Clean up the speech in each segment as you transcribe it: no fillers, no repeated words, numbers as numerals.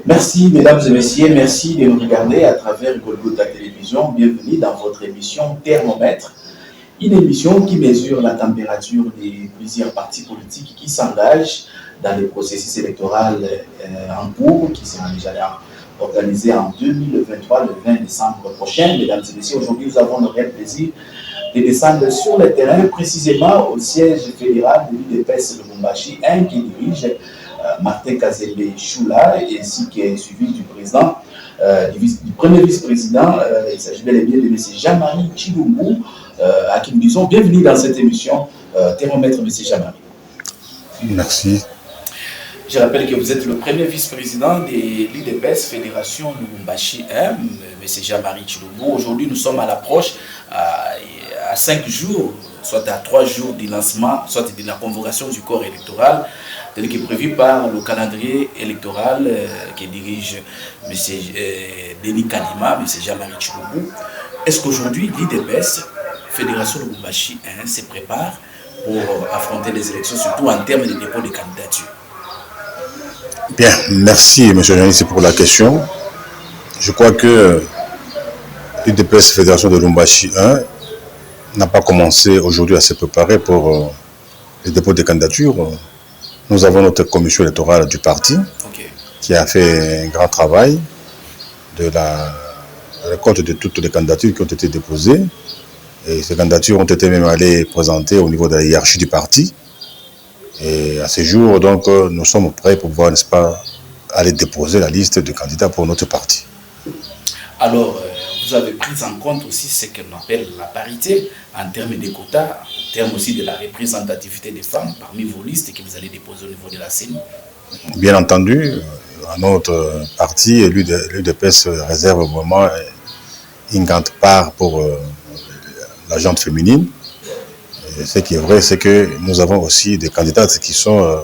Merci, mesdames et messieurs, merci de nous regarder à travers Golgotha Télévision. Bienvenue dans votre émission Thermomètre, une émission qui mesure la température des plusieurs partis politiques qui s'engagent dans le processus électoral en cours, qui sera déjà organisé en 2023, le 20 décembre prochain. Mesdames et messieurs, aujourd'hui, nous avons le réel plaisir de descendre sur le terrain, précisément au siège fédéral de l'UDPS Lubumbashi 1 qui dirige Martin Kazembe Choula, ainsi qui est suivi du président, du premier vice-président. Il s'agit bel et bien de M. Jean-Marie Chilumbu, à qui nous disons bienvenue dans cette émission Thermomètre, M. Jean-Marie. Merci. Je rappelle que vous êtes le premier vice-président de l'UDPS Fédération Lubumbashi 1, M. Jean-Marie Chilumbu. Aujourd'hui, nous sommes à l'approche, à 5 jours, soit à 3 jours du lancement, soit de la convocation du corps électoral, tel qui est prévu par le calendrier électoral qui dirige M. Denis Kalima, M. Jean-Marie Chilumbu. Est-ce qu'aujourd'hui, l'UDPS, Fédération Lubumbashi 1, se prépare pour affronter les élections, surtout en termes de dépôt de candidature? Bien, merci M. Journaliste pour la question. Je crois que l'UDPS Fédération de Lubumbashi 1 n'a pas commencé aujourd'hui à se préparer pour le dépôt de candidature. Nous avons notre commission électorale du parti qui a fait un grand travail de la récolte de toutes les candidatures qui ont été déposées. Et ces candidatures ont été même allées présentées au niveau de la hiérarchie du parti. Et à ce jour, donc, nous sommes prêts pour pouvoir, n'est-ce pas, aller déposer la liste de candidats pour notre parti. Alors, vous avez pris en compte aussi ce qu'on appelle la parité en termes de quotas, en termes aussi de la représentativité des femmes parmi vos listes que vous allez déposer au niveau de la CENI. Bien entendu, à notre parti, l'UDPS réserve vraiment une grande part pour la gente féminine. Et ce qui est vrai, c'est que nous avons aussi des candidates qui sont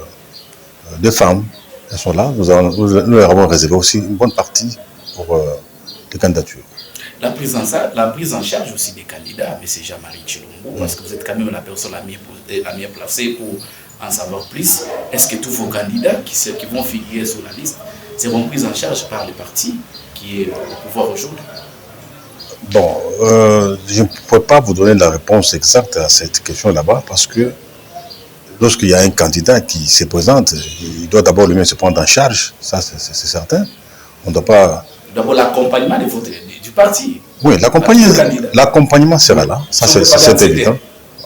des femmes. Elles sont là. Nous leur avons réservé aussi une bonne partie pour les candidatures. La prise en charge aussi des candidats, M. Jean-Marie Chilumbu, parce que vous êtes quand même la personne la mieux placée pour en savoir plus. Est-ce que tous vos candidats qui vont figurer sur la liste seront pris en charge par le parti qui est au pouvoir aujourd'hui? Bon, je ne peux pas vous donner la réponse exacte à cette question là-bas parce que lorsqu'il y a un candidat qui se présente, il doit d'abord lui-même se prendre en charge, ça c'est certain. On ne doit pas... D'abord l'accompagnement du parti. Oui, l'accompagnement sera là, ça c'est évident.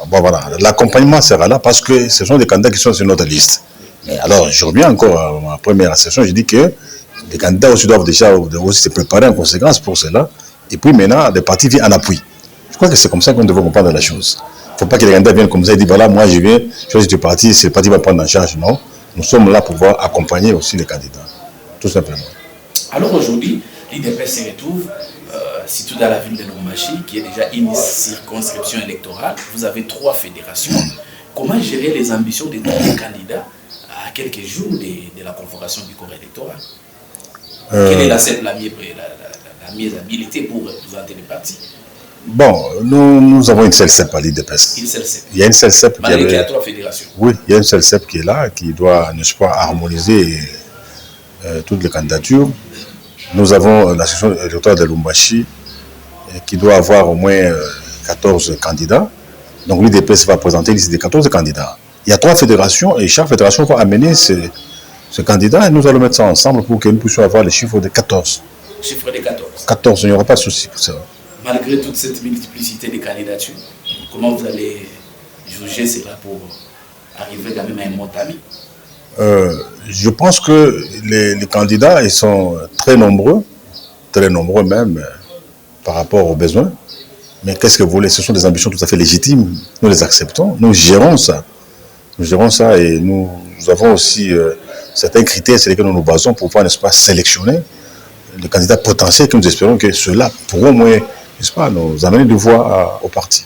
Bon, voilà, l'accompagnement sera là parce que ce sont des candidats qui sont sur notre liste. Mais alors, je reviens encore à ma première session, je dis que les candidats aussi doivent déjà aussi se préparer en conséquence pour cela. Et puis maintenant, les partis viennent en appui. Je crois que c'est comme ça qu'on devrait comprendre la chose. Il ne faut pas que les candidats viennent comme ça et disent voilà, moi je viens, je choisis du parti, c'est le parti qui va prendre en charge. Non, nous sommes là pour pouvoir accompagner aussi les candidats. Tout simplement. Alors aujourd'hui, l'UDPS se retrouve, surtout dans la ville de Lubumbashi, qui est déjà une circonscription électorale. Vous avez 3 fédérations. Comment gérer les ambitions de tous les candidats à quelques jours de la convocation du corps électoral? Quelle est la mieux habilité pour représenter les partis? Bon, nous avons une seule CEP à l'UDPS. Une seule CEP. Il y a une seule CEP qui il y a 3 fédérations. Oui, il y a une seule CEP qui est là, qui doit, n'est-ce pas, harmoniser toutes les candidatures. Nous avons la section électorale de Lubumbashi qui doit avoir au moins 14 candidats. Donc l'UDPS va présenter une liste de 14 candidats. Il y a 3 fédérations et chaque fédération va amener ce candidat et nous allons mettre ça ensemble pour que nous puissions avoir le chiffre de 14. Chiffre de 14. 14, il n'y aura pas de souci pour ça. Malgré toute cette multiplicité de candidatures, comment vous allez juger cela pour arriver quand même à un mot ami? Je pense que les candidats ils sont très nombreux même par rapport aux besoins. Mais qu'est-ce que vous voulez? Ce sont des ambitions tout à fait légitimes. Nous les acceptons, nous gérons ça. Nous gérons ça et nous avons aussi certains critères sur lesquels nous nous basons pour pouvoir, n'est-ce pas, sélectionner les candidats potentiels que nous espérons que ceux-là pourront au moins, n'est-ce pas, nous amener de voix au parti.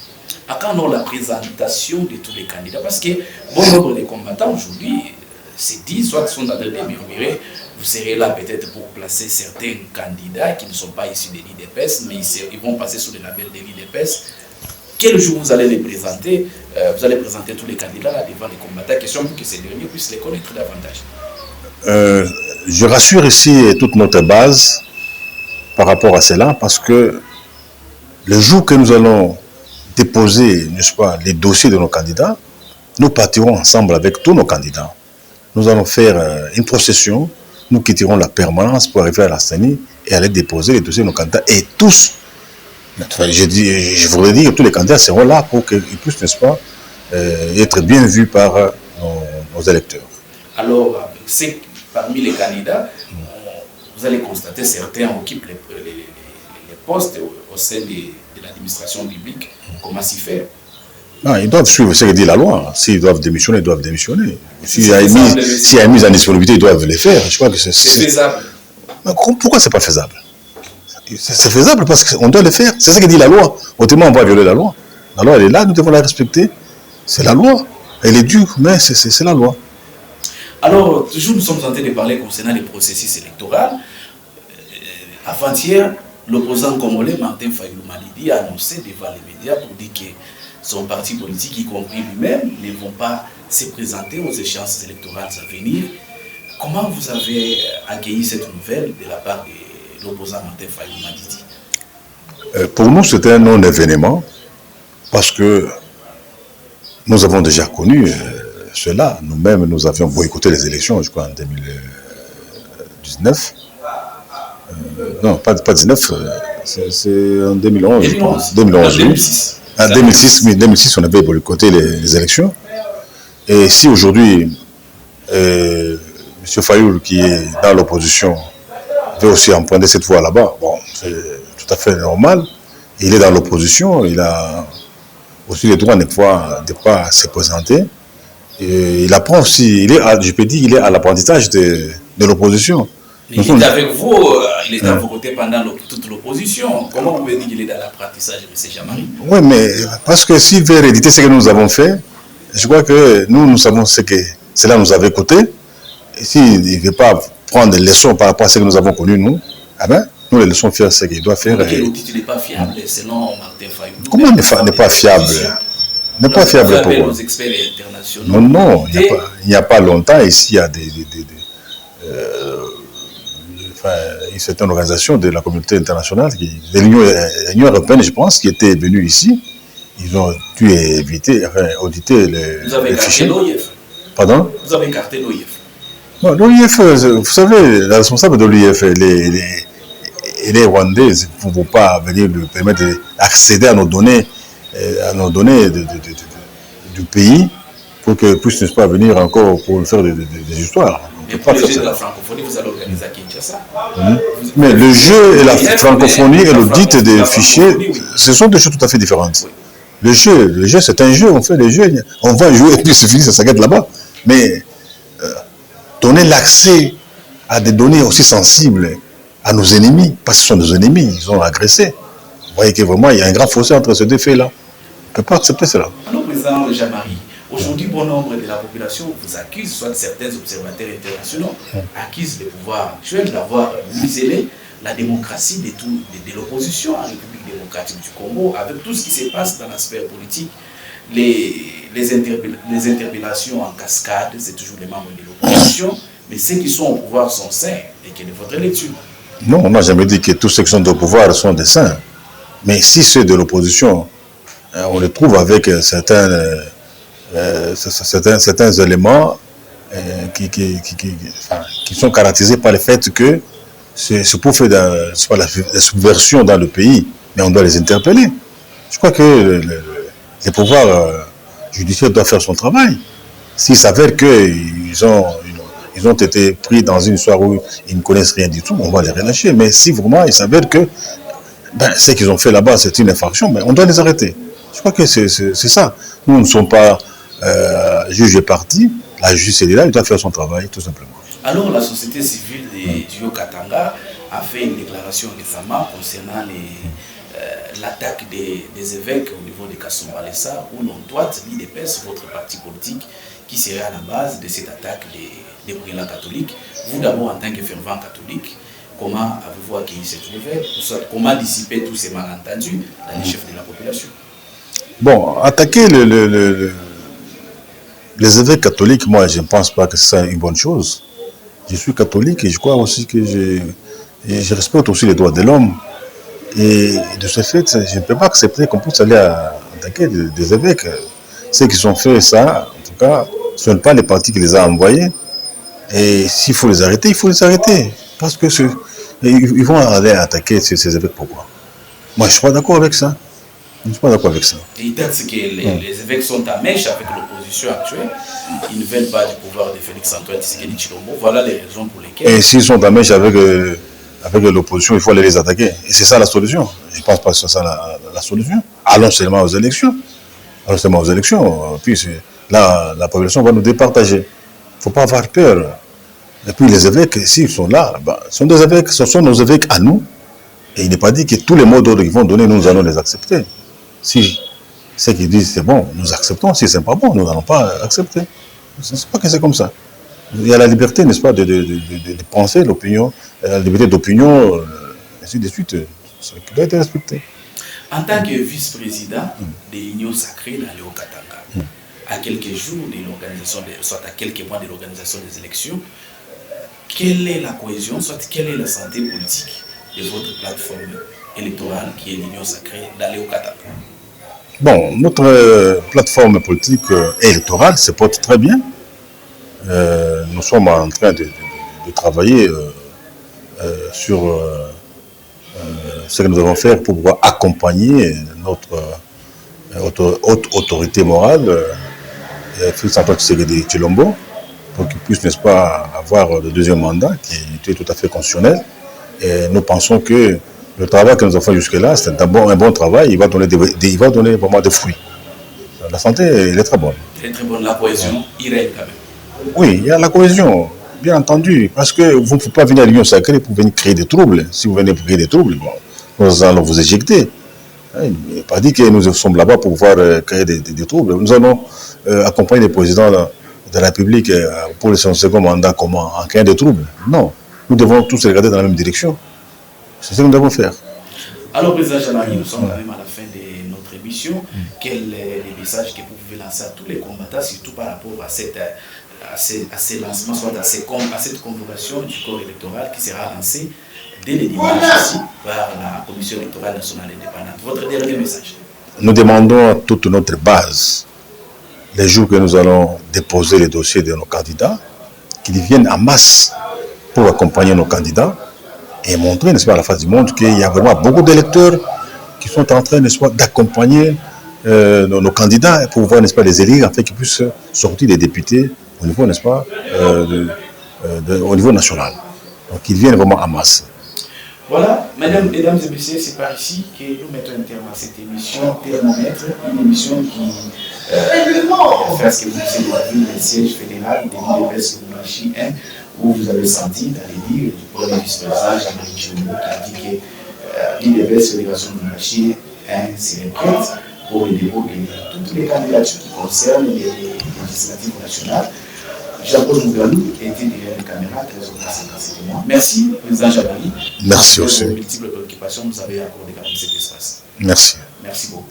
À quand on a la présentation de tous les candidats? Parce que bon nombre de combattants aujourd'hui se disent, soit sont en train de murmurer, vous serez là peut-être pour placer certains candidats qui ne sont pas issus de l'UDPS, mais ils vont passer sous le label de l'UDPS. Quel jour vous allez les présenter? Vous allez présenter tous les candidats là devant les combattants, question pour que ces derniers puissent les connaître davantage. je rassure ici toute notre base par rapport à cela, parce que le jour que nous allons déposer, n'est-ce pas, les dossiers de nos candidats, nous partirons ensemble avec tous nos candidats. Nous allons faire une procession, nous quitterons la permanence pour arriver à la CENI et aller déposer les dossiers de nos candidats. Et tous, enfin, je voudrais dire que tous les candidats seront là pour qu'ils puissent, n'est-ce pas, être bien vus par nos électeurs. Alors, parmi les candidats, vous allez constater certains occupent les postes au sein de l'administration publique. Comment s'y faire? Ils doivent suivre ce que dit la loi. S'ils doivent démissionner, ils doivent démissionner. S'il y a une mise en disponibilité, ils doivent les faire. Je crois que c'est faisable. Mais pourquoi c'est pas faisable? C'est faisable parce qu'on doit le faire. C'est ce que dit la loi. Autrement, on va violer la loi. La loi, elle est là, nous devons la respecter. C'est la loi. Elle est dure, mais c'est la loi. Alors, toujours nous sommes en train de parler concernant les processus électoraux. Avant-hier, l'opposant congolais Martin Fayulu Malidi a annoncé devant les médias pour dire que son parti politique, y compris lui-même, ne vont pas se présenter aux échéances électorales à venir. Comment vous avez accueilli cette nouvelle de la part de l'opposant Martin Fayulu Malidi? Pour nous, c'était un non-événement parce que nous avons déjà connu cela. Nous-mêmes, nous avions boycotté les élections, je crois, en 2019. Non, pas 19, c'est en 2011, je pense. 2006. En 2006, on avait boycotté les élections. Et si aujourd'hui, M. Fayulu, qui est dans l'opposition, veut aussi emprunter cette voie là-bas, bon, c'est tout à fait normal. Il est dans l'opposition, il a aussi le droit de pas se présenter. Et il apprend aussi, je peux dire, il est à l'apprentissage de l'opposition. Il est avec vous, il est à vos côtés pendant toute l'opposition. Comment vous pouvez dire qu'il est dans l'apprentissage, M. Jean-Marie? Oui, mais parce que s'il veut rééditer ce que nous avons fait, je crois que nous savons ce que cela nous avait coûté. Et s'il ne veut pas prendre des leçons par rapport à ce que nous avons connu, nous, nous les laissons faire ce qu'il doit faire. L'audit n'est pas fiable, selon Martin Fayulu. Comment n'est pas fiable? N'est pas fiable pour nos experts internationaux. Non, il n'y a pas longtemps, ici, il y a une certaine organisation de la communauté internationale, de l'Union européenne, je pense, qui était venue ici. Ils ont dû auditer Vous avez écarté l'OIF? Pardon? Vous avez écarté l'OIF? Non, l'OIF, vous savez, la responsable de l'OIF, les Rwandais ne vont pas venir lui permettre d'accéder à nos données, du pays pour qu'elle puisse, n'est-ce pas, venir encore pour faire des histoires. Mais pour le jeu de la francophonie, vous allez organiser à Kinshasa. Mais le jeu et la francophonie et l'audit des fichiers, ce sont deux choses tout à fait différentes. Oui. Le jeu, c'est un jeu, on fait des jeux, on va jouer et puis c'est fini, ça s'arrête là-bas. Mais donner l'accès à des données aussi sensibles à nos ennemis, parce que ce sont nos ennemis, ils ont agressé. Vous voyez que vraiment, il y a un grand fossé entre ces deux faits-là. On ne peut pas accepter cela. Alors, président Jean-Marie, aujourd'hui, bon nombre de la population vous accuse, soit certains observateurs internationaux, accusent le pouvoir actuel d'avoir muselé la démocratie de l'opposition en République démocratique du Congo, avec tout ce qui se passe dans la sphère politique, les interpellations en cascade, c'est toujours les membres de l'opposition, mais ceux qui sont au pouvoir sont sains. Et quelle est votre lecture? Non, on n'a jamais dit que tous ceux qui sont au pouvoir sont des saints. Mais si ceux de l'opposition, on les trouve avec certains éléments qui sont caractérisés par le fait que c'est pour faire la subversion dans le pays, mais on doit les interpeller. Je crois que le pouvoir judiciaire doit faire son travail. S'il s'avère qu'ils ont été pris dans une histoire où ils ne connaissent rien du tout, on va les relâcher. Mais si vraiment il s'avère que ce qu'ils ont fait là-bas, c'est une infraction, on doit les arrêter. Je crois que c'est ça. Nous ne sommes pas juge et parti. La justice est là, il doit faire son travail, tout simplement. Alors, la société civile du Haut-Katanga a fait une déclaration récemment concernant l'attaque des évêques au niveau de Kasumbalesa, où l'on doit l'IDPS, votre parti politique, qui serait à la base de cette attaque des brûlants catholiques. Vous d'abord, en tant que fervent catholique, comment avez-vous accueilli cette nouvelle? Comment dissiper tous ces malentendus dans les chefs de la population? Bon, attaquer les évêques catholiques, moi, je ne pense pas que c'est une bonne chose. Je suis catholique et je crois aussi que je respecte aussi les droits de l'homme. Et de ce fait, je ne peux pas accepter qu'on puisse aller attaquer des évêques. Ceux qui ont fait ça, en tout cas, ce ne sont pas les partis qui les ont envoyés. Et s'il faut les arrêter, il faut les arrêter. Parce que ils vont aller attaquer ces évêques. Pourquoi? Moi, je ne suis pas d'accord avec ça. Je ne suis pas d'accord avec ça. Et peut-être que les évêques sont à mèche avec l'opposition actuelle. Ils ne veulent pas du pouvoir de Félix-Antoine Tshisekedi Tshilombo. Voilà les raisons pour lesquelles. Et s'ils sont à mèche avec l'opposition, il faut aller les attaquer. Et c'est ça la solution. Je ne pense pas que c'est ça la solution. Allons seulement aux élections. Allons seulement aux élections. Puis là, la population va nous départager. Il ne faut pas avoir peur. Et puis les évêques, s'ils sont là, ce sont des évêques, ce sont nos évêques à nous. Et il n'est pas dit que tous les mots d'ordre qu'ils vont donner, nous allons les accepter. Si ceux qui disent c'est bon, nous acceptons. Si ce n'est pas bon, nous n'allons pas accepter. Ce n'est pas que c'est comme ça. Il y a la liberté, n'est-ce pas, de penser, l'opinion, la liberté d'opinion, ainsi de suite, ça doit être respecté. En tant que vice-président de l'Union sacrée dans le Haut-Katanga, à quelques jours de l'organisation, soit à quelques mois de l'organisation des élections, quelle est la cohésion, soit quelle est la santé politique de votre plateforme électorale qui est l'Union sacrée dans le Haut-Katanga? Bon, notre plateforme politique électorale se porte très bien. Nous sommes en train de travailler sur ce que nous devons faire pour pouvoir accompagner notre haute autorité morale, Félix-Antoine Tshisekedi Tshilombo, pour qu'il puisse, n'est-ce pas, avoir le deuxième mandat qui est tout à fait constitutionnel. Et nous pensons que le travail que nous avons fait jusque-là, c'est d'abord un bon travail, il va donner vraiment des fruits. La santé, elle est très bonne. Elle est très bonne, la cohésion, il règne quand même. Oui, il y a la cohésion, bien entendu, parce que vous ne pouvez pas venir à l'Union sacrée pour venir créer des troubles. Si vous venez pour créer des troubles, bon, nous allons vous éjecter. Il n'est pas dit que nous sommes là-bas pour pouvoir créer des troubles. Nous allons accompagner le président de la République pour son second mandat en créant des troubles. Non, nous devons tous regarder dans la même direction. C'est ce que nous devons faire. Alors, Président Jalari, nous sommes quand même à la fin de notre émission. Quel est le message que vous pouvez lancer à tous les combattants, surtout par rapport à ces lancements, soit à cette convocation du corps électoral qui sera lancée dès les dimanches ici par la Commission électorale nationale indépendante? Votre dernier message? Nous demandons à toute notre base, les jours que nous allons déposer les dossiers de nos candidats, qu'ils viennent en masse pour accompagner nos candidats et montrer, n'est-ce pas, à la face du monde qu'il y a vraiment beaucoup d'électeurs qui sont en train, n'est-ce pas, d'accompagner nos candidats pour pouvoir, n'est-ce pas, les élire afin qu'ils puissent sortir des députés au niveau, n'est-ce pas, au niveau national. Donc ils viennent vraiment en masse. Voilà, mesdames et messieurs, c'est par ici que nous mettons un terme à cette émission Thermomètre, une émission qui fait ce que vous savez de la ville, le siège fédéral de l'Université de Lubumbashi 1, où vous avez senti dans les dires du premier vice-président Jean-Marie Tshilombo qui a dit que l'Université Fédération de Lubumbashi 1 serait prête pour le dépôt de toutes les candidatures qui concernent les législatives nationales. Jean-Paul Mougalou était derrière la caméra, très reconnaissant dans ces témoins. Merci, Président Jalari. Merci aussi. Pour multiples préoccupations, vous avez accordé quand même cet espace. Merci. Merci beaucoup.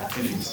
À très vite.